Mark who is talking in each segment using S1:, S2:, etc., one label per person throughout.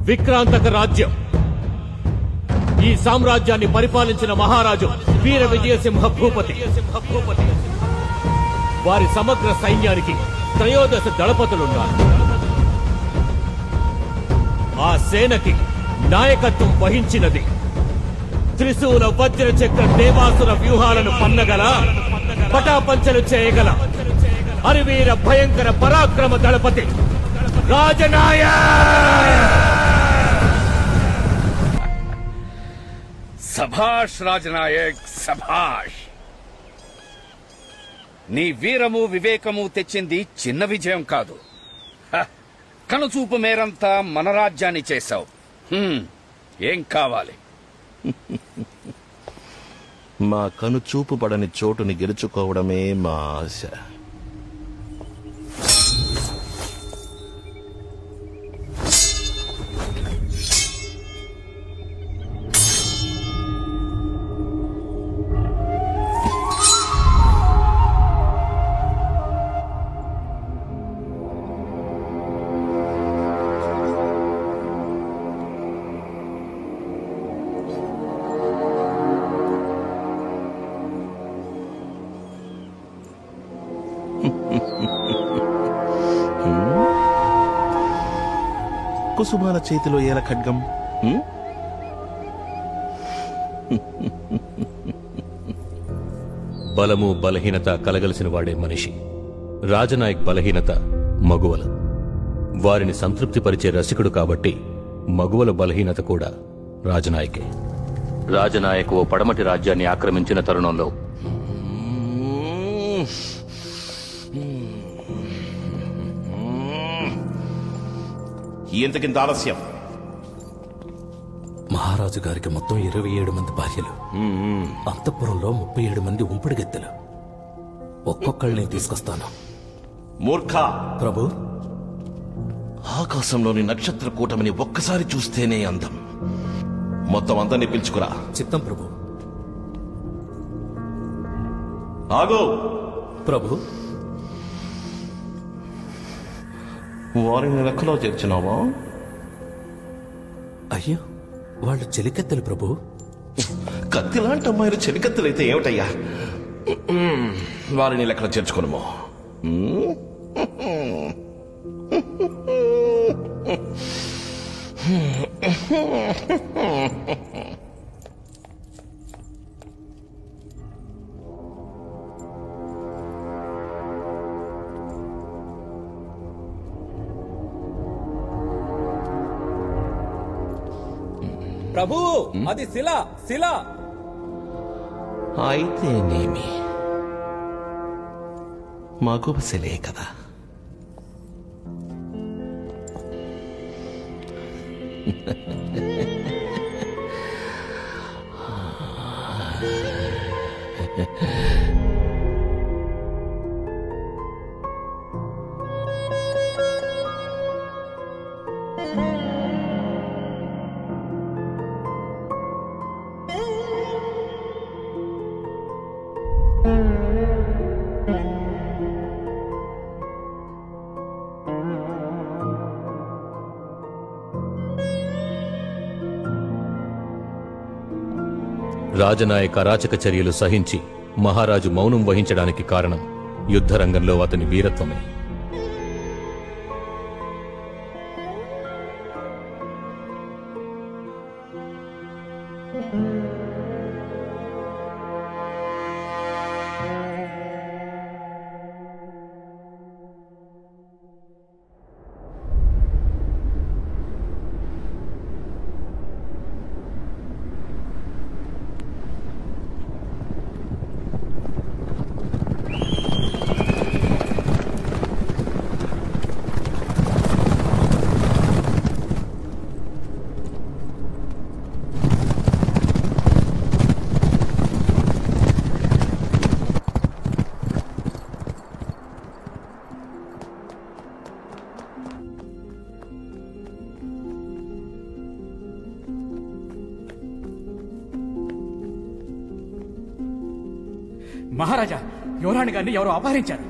S1: విక్రాంతక రాజ్యం. ఈ సామ్రాజ్యాన్ని పరిపాలించిన మహారాజు వీర విజయసింహ భూపతి. వారి సమగ్ర సైన్యానికి 13 దళపతులున్నారు. ఆ సేనకి నాయకత్వం వహించినది త్రిశూల వజ్రచక్ర దేవాసుర వ్యూహాలను పన్నగల, పటాపంచలు చేయగల అరివీర భయంకర పరాక్రమ దళపతి రాజనాయక్.
S2: సభాష్ రాజనాయక్, సభాష్. నీ వీరము వివేకము తెచ్చింది చిన్న విజయం కాదు. కనుచూపు మేరంతా మన రాజ్యాన్ని చేశావు. ఏం కావాలి?
S3: మా కనుచూపు పడని చోటుని గెలుచుకోవడమే మా ఆశ. కుసుమాల చేతిలో ఏల ఖడ్గం.
S1: బలము బలహీనత కలగలిసిన వాడే మనిషి. రాజనాయక్ బలహీనత మగువలు. వారిని సంతృప్తిపరిచే రసికుడు కాబట్టి మగువల బలహీనత కూడా రాజనాయకే. రాజనాయక్ ఓ పడమటి రాజ్యాన్ని ఆక్రమించిన తరుణంలో
S3: ఎంతకింత ఆలస్యం?
S4: మహారాజు గారికి మొత్తం 27 మంది భార్యలు, అంతఃపురంలో 37 మంది ఉంపుడు గెత్తెలు. ఒక్కొక్కళ్ళని తీసుకొస్తాను.
S3: మూర్ఖ
S4: ప్రభు,
S3: ఆకాశంలోని నక్షత్ర కూటమిని ఒక్కసారి చూస్తేనే అందం. మొత్తం అందరినీ పిలుచుకురా.
S4: చిత్తం ప్రభు.
S3: ఆగో
S4: ప్రభు.
S3: వారిని లెక్కలో చేర్చినావా?
S4: అయ్యో, వాళ్ళు చెలికత్తెలు ప్రభు.
S3: కత్తిలాంటి అమ్మాయిలు చెలికత్తెలైతే ఏమిటయ్యా? వారిని లెక్కలో చేర్చుకోను.
S5: ప్రభు, అది శిల. శిల
S3: అయితేనేమి, మగవ శిలే కదా.
S1: రాజనాయక్ అరాచక చర్యలు సహించి మహారాజు మౌనం వహించడానికి కారణం యుద్ధరంగంలో అతని వీరత్వమే.
S5: మహారాజా, యువరాణి గారిని ఎవరో అపహరించారు.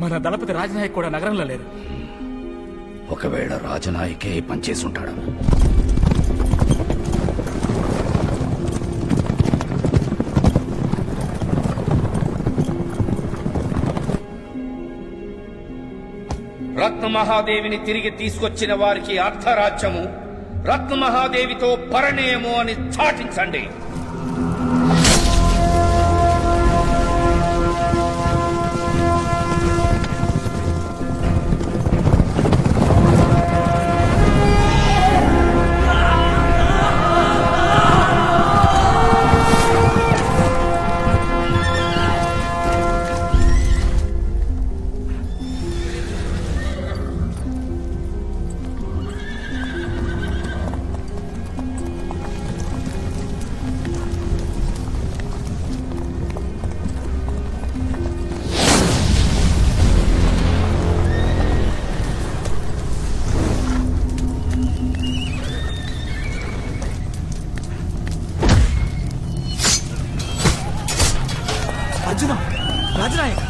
S5: మన దళపతి రాజనాయక్ కూడా నగరంలో లేరు.
S2: ఒకవేళ రాజనాయకే పనిచేసుంటాడా? రత్నమహాదేవిని తిరిగి తీసుకొచ్చిన వారికి అర్ధరాజ్యము, రత్నమహాదేవితో పరిణయము అని చాటించండి.
S5: రాజనాయక్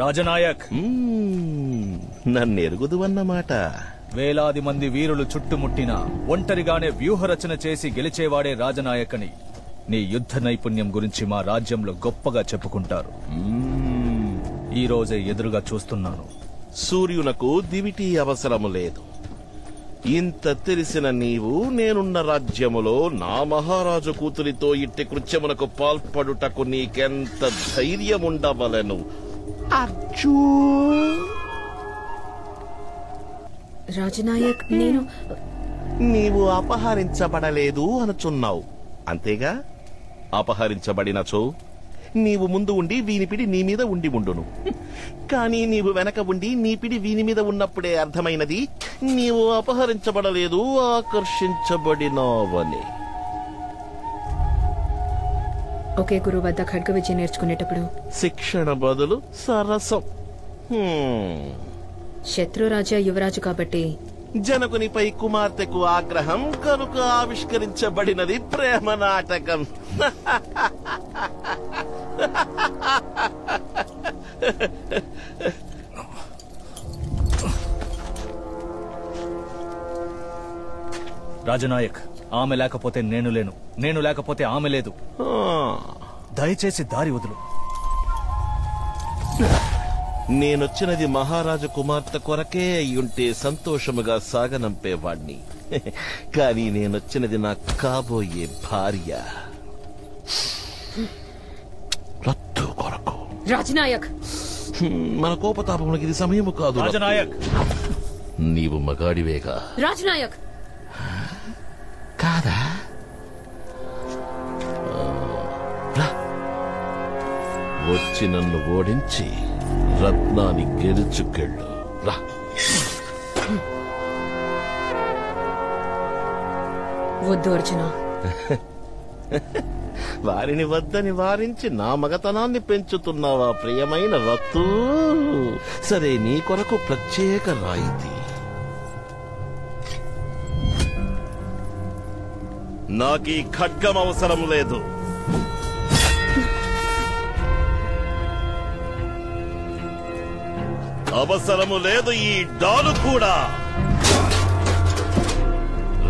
S6: రాజనాయక్,
S3: నన్నెరుగుదు అన్నమాట.
S6: వేలాది మంది వీరులు చుట్టుముట్టిన ఒంటరిగానే వ్యూహరచన చేసి గెలిచేవాడే రాజనాయకని నీ యుద్ధ నైపుణ్యం గురించి మా రాజ్యంలో గొప్పగా చెప్పుకుంటారు. ఈ రోజే ఎదురుగా చూస్తున్నాను.
S3: సూర్యునకు దివిటి అవసరము లేదు. ఇంత తెలిసిన నీవు నేనున్న రాజ్యములో నా మహారాజు కూతురితో ఇట్టి కృత్యమునకు పాల్పడుటకు నీకెంత ధైర్యముండవలెను అర్జున్?
S7: రాజనాయక్, నేను
S3: నీవు అపహరించబడలేదు అనుచున్నావు అంతేగా? అపహరించబడినచో నీవు ముందు ఉండి వీని పిడి నీ మీద ఉండును. కానీ నీవు వెనక ఉండి నీ పిడి వీని మీద ఉన్నప్పుడే అర్థమైనది నీవు అపహరించబడలేదు, ఆకర్షించబడినావని.
S7: ఒకే గురువు వద్ద ఖడ్గ విద్య నేర్చుకునేటప్పుడు
S3: శిక్షణ బదులు సరసం.
S7: శత్రురాజా యువరాజు కాబట్టి
S3: జనకునిపై కుమార్తెకు ఆగ్రహం కనుక ఆవిష్కరించబడినది ప్రేమ నాటకం.
S6: రాజనాయక్, ఆమె లేకపోతే నేను లేను, నేను లేకపోతే ఆమె లేదు. దయచేసి దారి వదులు.
S3: నేనొచ్చినది మహారాజు కుమార్తె కొరకే అయ్యుంటే సంతోషముగా సాగనంపేవాణ్ణి. కానీ నేనొచ్చినది నా కాబోయే భార్య రత్తు కొరకు.
S7: రాజనాయక్,
S3: మన కోపతాపములకు ఇది సమయము కాదు.
S6: రాజనాయక్,
S3: నీవు మగాడివేగా?
S7: రాజనాయక్
S3: కాదా? వచ్చి నన్ను ఓడించి రత్నాన్ని గెలుచుకెళ్ళు. రా.
S7: వద్దు అర్జున.
S3: వారిని వద్దని వారించి నా మగతనాన్ని పెంచుతున్నావా ప్రియమైన రత్తు? సరే, నీ కొరకు ప్రత్యేక రాయితీ. నాకీ ఖడ్గం అవసరం లేదు. అవసరము లేదు ఈ డాలు కూడా.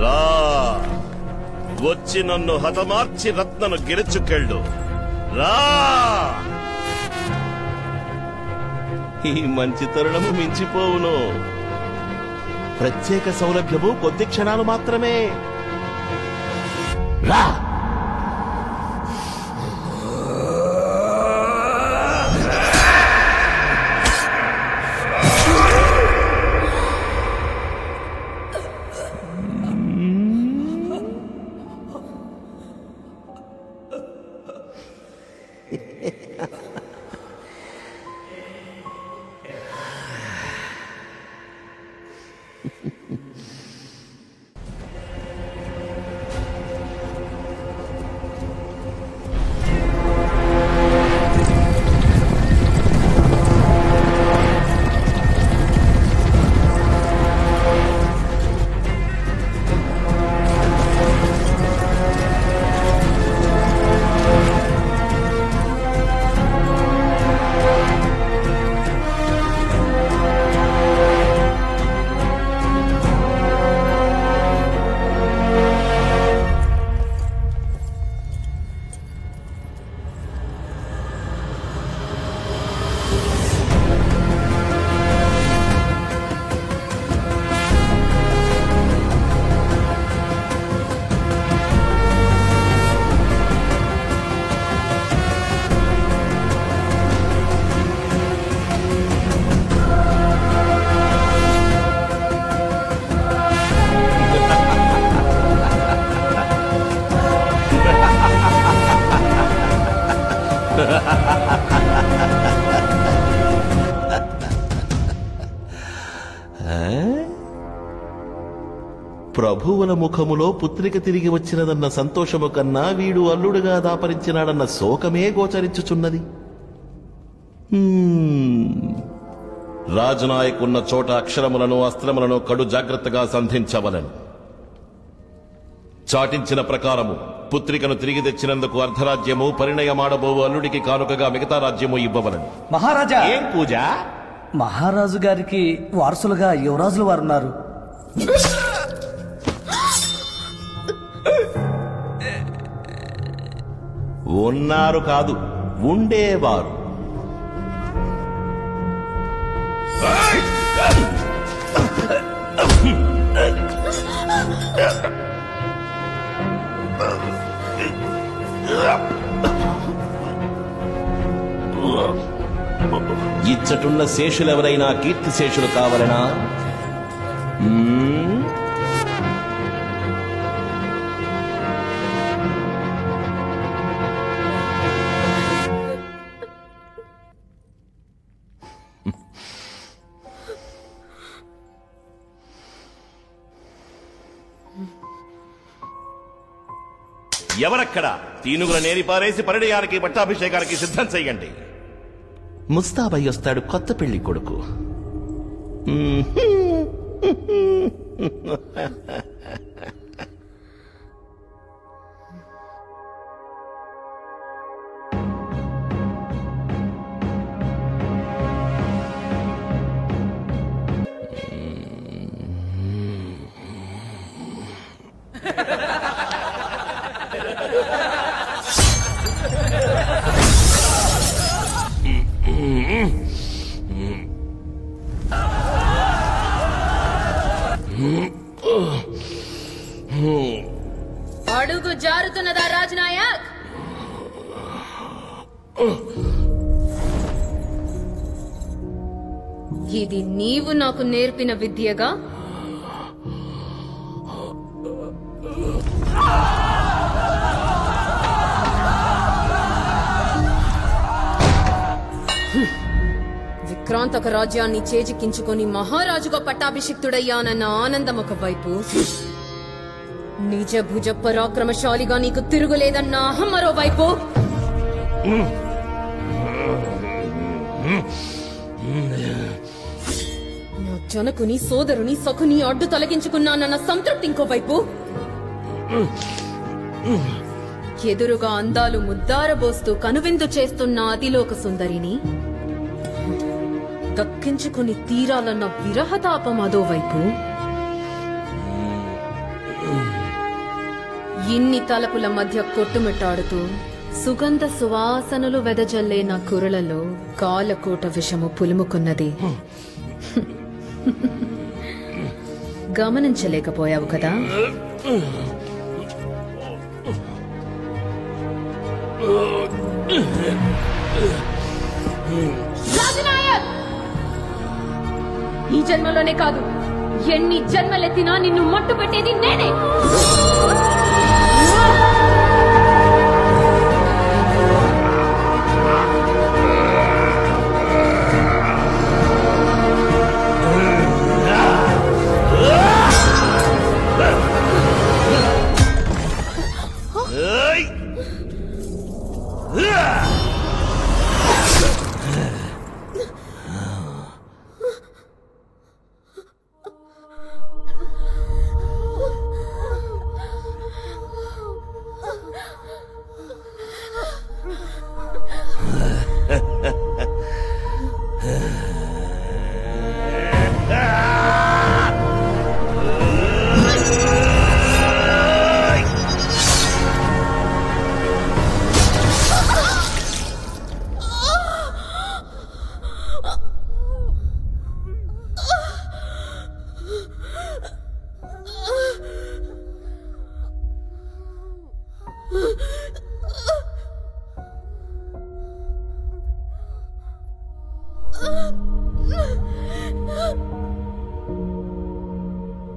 S3: రా, వచ్చి నన్ను హతమార్చి రత్నను గెలుచుకెళ్ళు. రా. ఈ మంచి తరుణము మించిపోవును. ప్రత్యేక సౌలభ్యము కొద్ది క్షణాలు మాత్రమే. రా. ప్రభువుల ముఖములో పుత్రిక తిరిగి వచ్చినదన్న సంతోషము కన్నా వీడు అల్లుడుగా దాపరించినాడన్న శోకమే గోచరించుచున్నది. రాజనాయకున్న చోట అక్షరములను అస్త్రములను కడు జాగ్రత్తగా సంధించవలను. చాటించిన ప్రకారము పుత్రికను తిరిగి తెచ్చినందుకు అర్ధరాజ్యము, పరిణయమాడబోవు అల్లుడికి కానుకగా మిగతా రాజ్యము ఇవ్వవలను.
S5: మహారాజా,
S3: ఏం పూజ?
S5: మహారాజు గారికి వారసులుగా యువరాజులు వారున్నారు.
S3: ఉన్నారు కాదు, ఉండేవారు. ఇచ్చటున్న శేషులెవరైనా కీర్తిశేషులు కావాలనా? ఎవరక్కడ? తీనుగుల నేరి పారేసి పరిణయానికి పట్టాభిషేకానికి సిద్ధం చెయ్యండి. ముస్తాబై వస్తాడు కొత్త పెళ్లి కొడుకు.
S7: అడుగు జారుతున్నదా రాజనాయక్? ఇది నీవు నాకు నేర్పిన విద్యగా? విక్రాంతక రాజ్యాన్ని చేజిక్కించుకొని మహారాజుగా పట్టాభిషిక్తుడయ్యానన్న ఆనందం ఒకవైపు, నిజ భుజ పరాక్రమశాలిగా నీకు తిరుగులేదన్న అహం మరోవైపు. నా జనకుని సోదరుని సఖుని అడ్డు తొలగించుకున్నానన్న సంతృప్తి ఇంకోవైపు. ఎదురుగా అందాలు ముద్దారబోస్తూ కనువిందు చేస్తున్న అతిలోక సుందరిని దక్కించుకుని తీరాలన్న విరహతాపం అదోవైపు. ఇన్ని తలపుల మధ్య కొట్టుమిట్టాడుతూ సుగంధ సువాసనలు వెదజల్లే నా కురలలో కాలకోట విషము పులుముకున్నది. గమనించలేకపోయావు కదా? రాజనాయక్, ఈ జన్మలోనే కాదు, ఎన్ని జన్మలెత్తినా నిన్ను మట్టు పెట్టేది నేనే.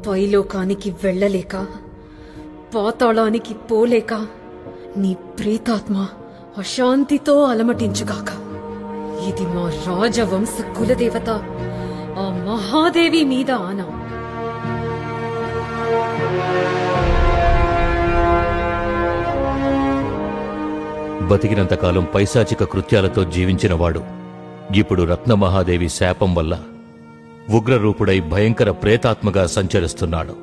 S7: పైలోకానికి వెళ్ళలేక, పాతాళానికి పోలేక నీ ప్రేతాత్మ అశాంతితో అలమటించుగాక. ఇది మా రాజవంశ కులదేవత ఆ మహాదేవి మీద ఆన.
S1: బతికినంతకాలం పైశాచిక కృత్యాలతో జీవించినవాడు ఇప్పుడు రత్నమహాదేవి శాపం వల్ల ఉగ్రరూపుడై భయంకర ప్రేతాత్మగా సంచరిస్తున్నాడు.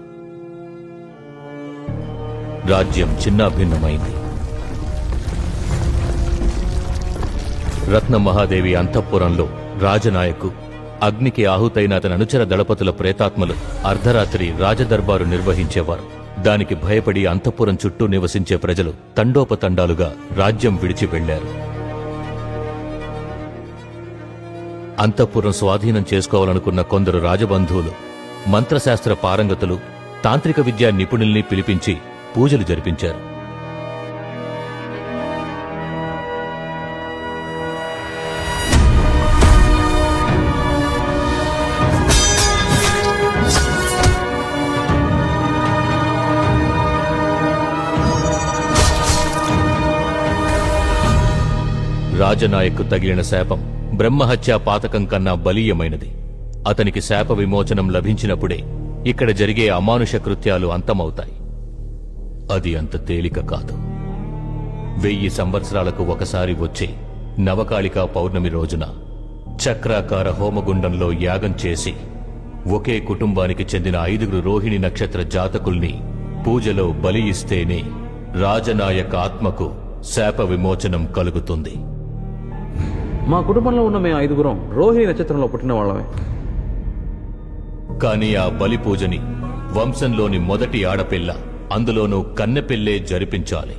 S1: రాజ్యం చిన్నాభిన్నమైంది. రత్నమహాదేవి అంతఃపురంలో రాజనాయకు, అగ్నికి ఆహుతైన అతని అనుచర దళపతుల ప్రేతాత్మలు అర్ధరాత్రి రాజదర్బారు నిర్వహించేవారు. దానికి భయపడి అంతఃపురం చుట్టూ నివసించే ప్రజలు తండోపతండాలుగా రాజ్యం విడిచి వెళ్లారు. అంతఃపురం స్వాధీనం చేసుకోవాలనుకున్న కొందరు రాజబంధువులు మంత్రశాస్త్ర పారంగతులు, తాంత్రిక విద్యా నిపుణుల్ని పిలిపించి పూజలు జరిపించారు. రాజనాయక్కు తగిలిన శాపం బ్రహ్మహత్యా పాతకం కన్నా బలీయమైనది. అతనికి శాప విమోచనం లభించినప్పుడే ఇక్కడ జరిగే అమానుష కృత్యాలు అంతమవుతాయి. అది అంత తేలిక కాదు. 1000 సంవత్సరాలకు ఒకసారి వచ్చే నవకాళికా పౌర్ణమి రోజున చక్రాకార హోమగుండంలో యాగం చేసి ఒకే కుటుంబానికి చెందిన 5 రోహిణి నక్షత్ర జాతకుల్ని పూజలో బలి ఇస్తేనే రాజనాయక ఆత్మకు శాప విమోచనం కలుగుతుంది.
S8: మా కుటుంబంలో ఉన్న మేము 5 రోహిణి నక్షత్రంలో పుట్టిన వాళ్ళమే.
S1: కాని ఆ బలి పూజని వంశంలోని మొదటి ఆడపిల్ల, అందులోనూ కన్నెపిల్లే జరిపించాలి.